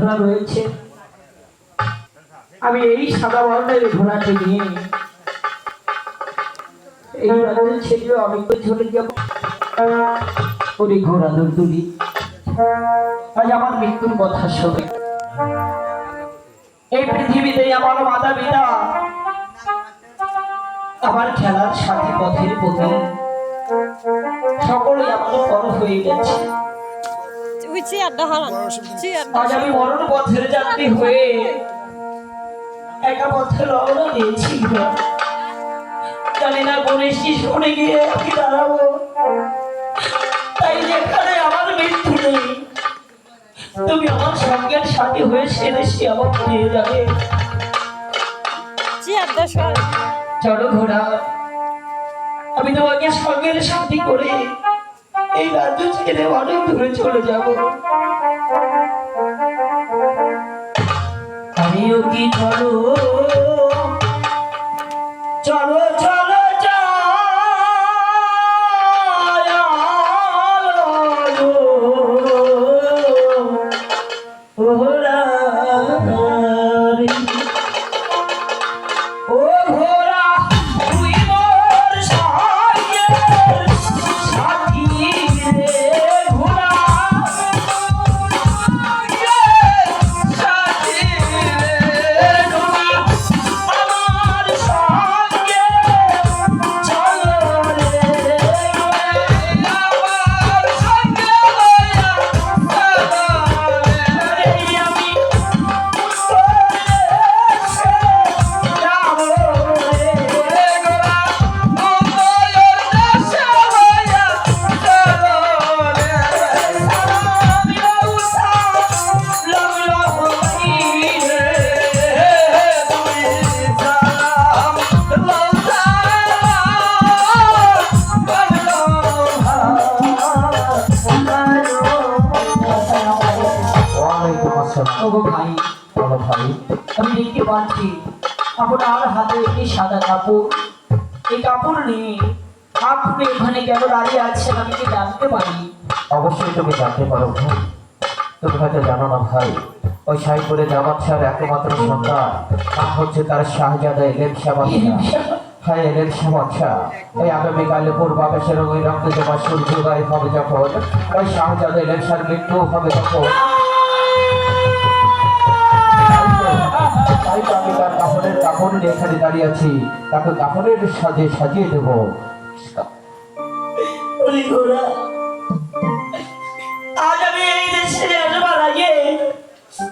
ঘোড়া রয়েছে, আমি এই সাদা বর্ণের ঘোড়াটি নিয়ে এই রাজ্যের ছেলে অনেক চলে যাব। ওরে ঘোড়া দুর্দুরি, আজ আমার মৃত্যুর কথা শোনে। এই পৃথিবীতে আমার মাতা পিতা, আমার খেলার সাথী, পথের প্রথম সকলে আমার পর হয়ে গেছে। আজ আমি মরণ পথের যাত্রী হয়ে একা পথে রওনা দিয়েছি। জানি না কোন স্টেশনে গিয়ে আমি দাঁড়াবো, তাই যেখানে আমার মৃত্যু নেই তুমি আমার সঙ্গের সাথী হয়ে সেরে সে আমার নিয়ে যাবে। চলো ঘোড়া, আমি তোমাকে সঙ্গের সাথী করে এই রাজ্য ছেড়ে অনেক দূরে চলে যাব। আমিও কি চলো চলো চলো ভাই, আমি দেখতে পাচ্ছি আপনার হাতে একটি সাদা কাপড়। এই কাপড় নিয়ে আপনি এখানে কেন দাঁড়িয়ে আছেন আমি কি জানতে পারি? অবশ্যই তুমি জানতে পারো ভাই। তুমি হয়তো জানো না ভাই, ওই সাইপুরে জামাত শাহর একমাত্র সন্তান নাম হচ্ছে তার শাহজাদা এলেন শাহ বাদশাহ। হ্যাঁ, এলেন শাহ বাদশাহ। এই আগামীকালে পূর্বাকাশের ওই রক্ত জমা সূর্যোদয় হবে যখন, ওই শাহজাদা এলেন শাহর মৃত্যু হবে তখন, তাই তো আমি তার কাপড়ের কাপড় নিয়ে এখানে দাঁড়িয়ে আছি, তাকে কাপড়ের সাজে সাজিয়ে দেবো।